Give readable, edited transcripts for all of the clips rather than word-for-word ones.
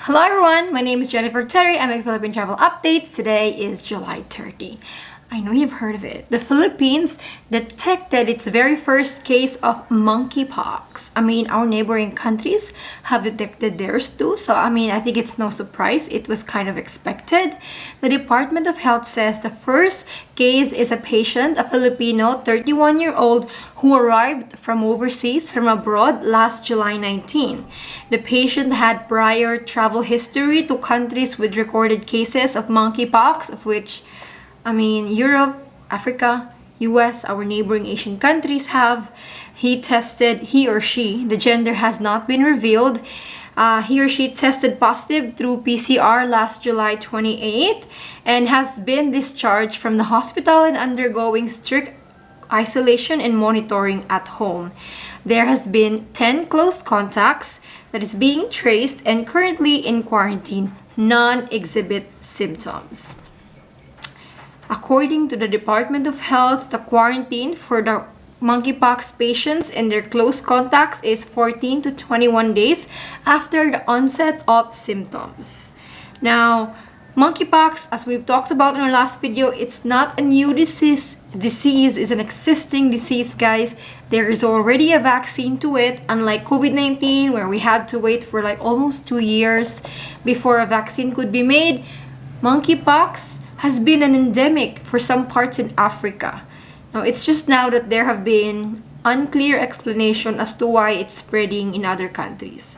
Hello everyone, my name is Jennifer Terri. I'm at Philippine Travel Updates. Today is July 30. I know you've heard of it. The Philippines detected its very first case of monkeypox. Our neighboring countries have detected theirs too. So, I think it's no surprise. It was kind of expected. The Department of Health says the first case is a patient, a Filipino, 31-year-old, who arrived from overseas, from abroad, last July 19. The patient had prior travel history to countries with recorded cases of monkeypox, of which Europe, Africa, US, our neighboring Asian countries have. He or she, the gender has not been revealed. He or she tested positive through PCR last July 28 and has been discharged from the hospital and undergoing strict isolation and monitoring at home. There has been 10 close contacts that is being traced and currently in quarantine. None exhibit symptoms. According to the Department of Health, the quarantine for the monkeypox patients and their close contacts is 14 to 21 days after the onset of symptoms. Now, monkeypox, as we've talked about in our last video, it's not a new disease. Disease is an existing disease, guys. There is already a vaccine to it, unlike COVID-19, where we had to wait for almost 2 years before a vaccine could be made. Monkeypox has been an endemic for some parts in Africa. Now, it's just now that there have been unclear explanation as to why it's spreading in other countries.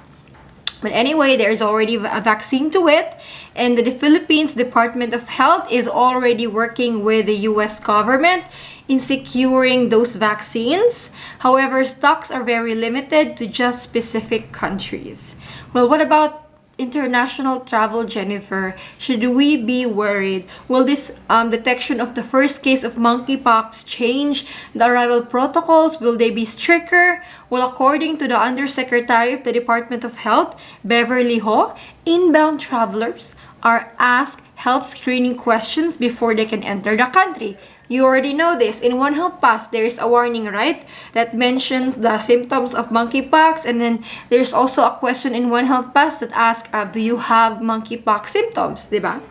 But anyway, there's already a vaccine to it, and the Philippines Department of Health is already working with the US government in securing those vaccines. However, stocks are very limited to just specific countries. Well, what about international travel, Jennifer? Should we be worried? Will this detection of the first case of monkeypox change the arrival protocols? Will they be stricter? Well, according to the Undersecretary of the Department of Health, Beverly Ho, inbound travelers are asked health screening questions before they can enter the country. You already know this. In One Health Pass, there is a warning, right? That mentions the symptoms of monkeypox. And then there's also a question in One Health Pass that asks, do you have monkeypox symptoms? Diba?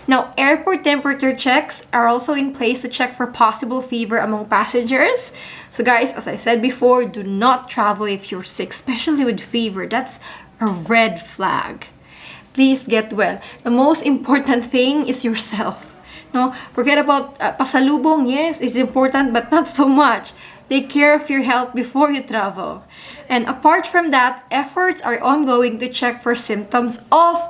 Now, airport temperature checks are also in place to check for possible fever among passengers. So guys, as I said before, do not travel if you're sick, especially with fever. That's a red flag. Please get well. The most important thing is yourself. No, forget about pasalubong. Yes, it's important, but not so much. Take care of your health before you travel. And apart from that, efforts are ongoing to check for symptoms of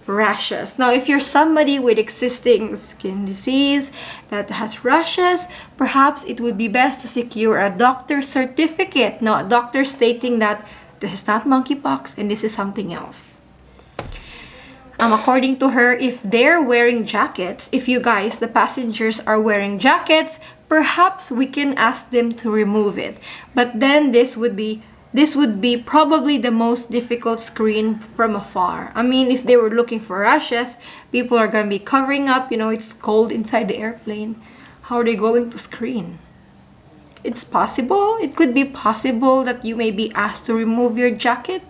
rashes. Now, if you're somebody with existing skin disease that has rashes, perhaps it would be best to secure a doctor's certificate. No, a doctor stating that this is not monkeypox and this is something else. According to her, if they're wearing jackets, if you guys, the passengers, are wearing jackets, perhaps we can ask them to remove it. But then this would be probably the most difficult screen from afar. If they were looking for rashes, people are going to be covering up. It's cold inside the airplane. How are they going to screen? It's possible. It could be possible that you may be asked to remove your jacket.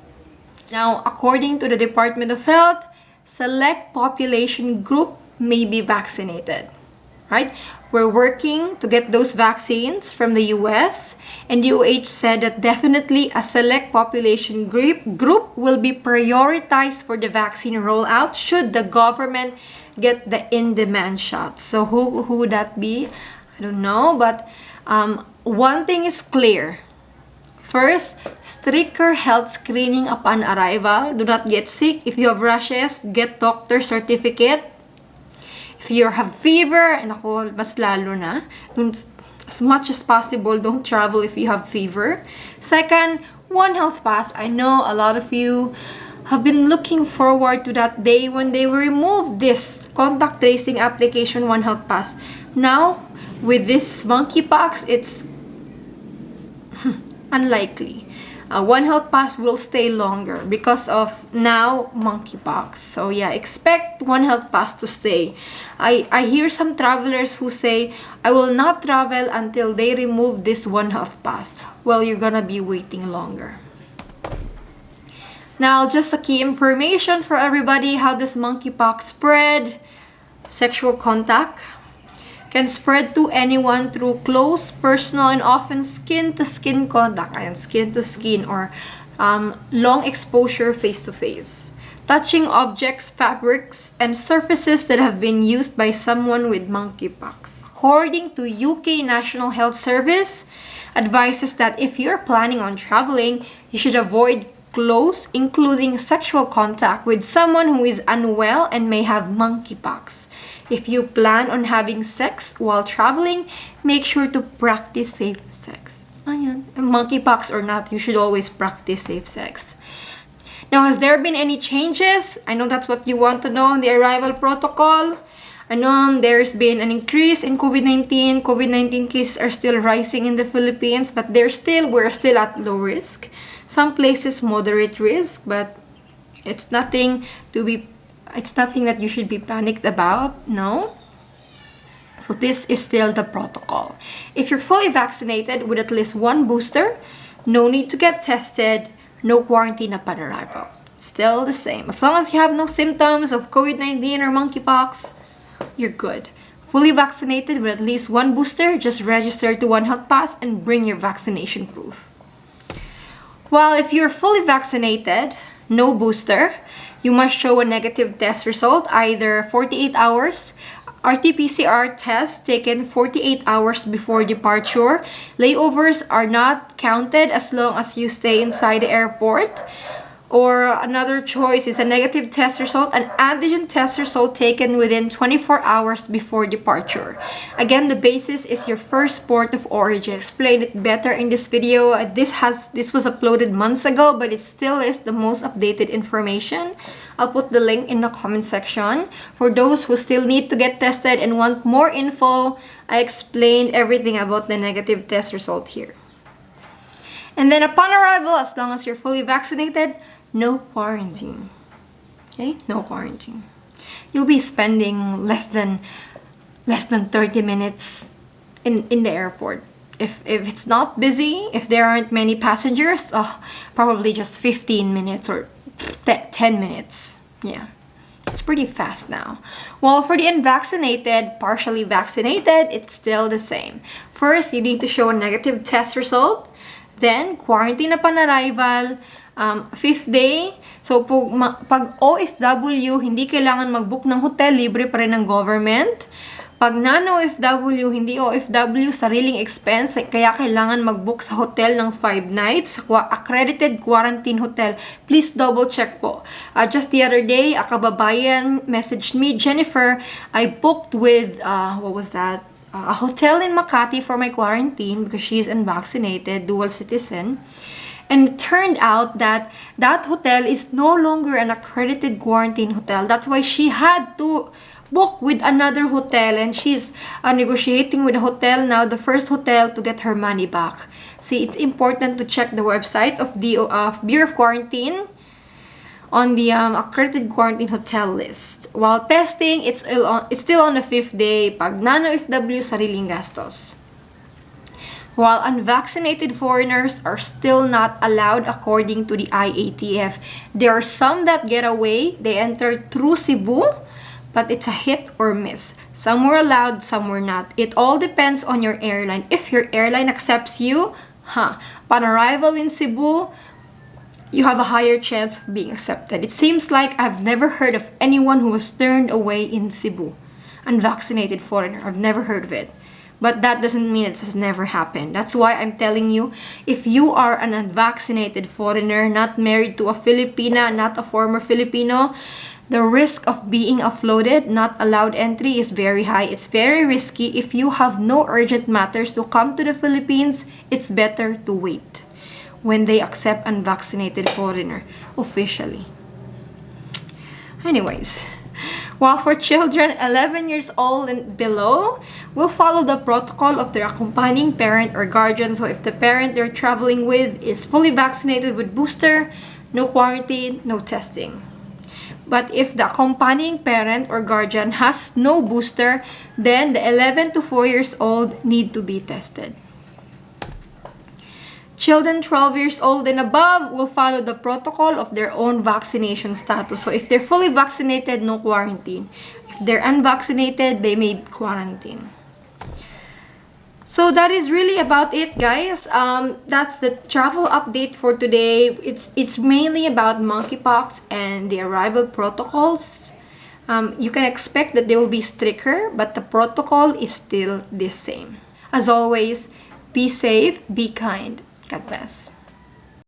Now, according to the Department of Health, select population group may be vaccinated, right? We're working to get those vaccines from the US, and UH said that definitely a select population group will be prioritized for the vaccine rollout should the government get the in-demand shots. So who would that be? I don't know, but one thing is clear. First, stricter health screening upon arrival. Do not get sick. If you have rashes, get doctor certificate. If you have fever, and ako, mas lalo na, as much as possible, don't travel if you have fever. Second, One Health Pass. I know a lot of you have been looking forward to that day when they will remove this contact tracing application, One Health Pass. Now, with this monkeypox, it's unlikely. One Health Pass will stay longer because of now monkeypox. So yeah, expect One Health Pass to stay. I hear some travelers who say, I will not travel until they remove this One Health Pass. Well, you're gonna be waiting longer. Now, just a key information for everybody, how does monkeypox spread? Sexual contact can spread to anyone through close, personal, and often skin-to-skin contact, and skin-to-skin, or long exposure face-to-face. Touching objects, fabrics, and surfaces that have been used by someone with monkeypox. According to UK National Health Service, advises that if you're planning on traveling, you should avoid close, including sexual contact with someone who is unwell and may have monkeypox. If you plan on having sex while traveling, make sure to practice safe sex. Ayan. Monkeypox or not, you should always practice safe sex. Now, has there been any changes? I know that's what you want to know on the arrival protocol. I know there's been an increase in COVID-19. COVID-19 cases are still rising in the Philippines, but we're still at low risk. Some places moderate risk, but it's nothing that you should be panicked about, no. So this is still the protocol. If you're fully vaccinated with at least one booster, no need to get tested, no quarantine upon arrival. Still the same. As long as you have no symptoms of COVID-19 or monkeypox, you're good. Fully vaccinated with at least one booster, just register to One Health Pass and bring your vaccination proof. While if you're fully vaccinated, no booster, you must show a negative test result, either 48 hours, RT-PCR test taken 48 hours before departure. Layovers are not counted as long as you stay inside the airport. Or another choice is a negative test result, an antigen test result taken within 24 hours before departure. Again, the basis is your first port of origin. Explain it better in this video. This was uploaded months ago, but it still is the most updated information. I'll put the link in the comment section. For those who still need to get tested and want more info, I explained everything about the negative test result here. And then upon arrival, as long as you're fully vaccinated, no quarantine. Okay? No quarantine. You'll be spending less than 30 minutes in the airport. If it's not busy, if there aren't many passengers, probably just 15 minutes or 10 minutes. Yeah. It's pretty fast now. Well, for the unvaccinated, partially vaccinated, it's still the same. First, you need to show a negative test result. Then, quarantine upon arrival, 5th day. So, pag OFW, hindi kailangan mag-book ng hotel, libre pa rin ng government. Pag non-OFW, hindi OFW, sariling expense, kaya kailangan mag-book sa hotel ng 5 nights, accredited quarantine hotel. Please double check po. Just the other day, a kababayan messaged me, Jennifer, I booked with, a hotel in Makati for my quarantine because she's unvaccinated, dual citizen. And it turned out that that hotel is no longer an accredited quarantine hotel. That's why she had to book with another hotel, and she's negotiating with a hotel now, the first hotel, to get her money back. See, it's important to check the website of the Bureau of Quarantine on the accredited quarantine hotel list. While testing, it's still on the 5th day. Pag non-OFW, sariling gastos. While unvaccinated foreigners are still not allowed according to the IATF. There are some that get away. They enter through Cebu, but it's a hit or miss. Some were allowed, some were not. It all depends on your airline. If your airline accepts you, upon arrival in Cebu, you have a higher chance of being accepted. It seems like I've never heard of anyone who was turned away in Cebu. Unvaccinated foreigner. I've never heard of it. But that doesn't mean it has never happened. That's why I'm telling you, if you are an unvaccinated foreigner, not married to a Filipina, not a former Filipino, the risk of being offloaded, not allowed entry, is very high. It's very risky. If you have no urgent matters to come to the Philippines, it's better to wait when they accept unvaccinated foreigner officially. Anyways, while for children 11 years old and below, will follow the protocol of their accompanying parent or guardian. So if the parent they're traveling with is fully vaccinated with booster, no quarantine, no testing. But if the accompanying parent or guardian has no booster, then the 11 to 4 years old need to be tested. Children 12 years old and above will follow the protocol of their own vaccination status. So if they're fully vaccinated, no quarantine. If they're unvaccinated, they may quarantine. So that is really about it, guys. That's the travel update for today. It's mainly about monkeypox and the arrival protocols. You can expect that they will be stricter, but the protocol is still the same. As always, be safe, be kind. God bless.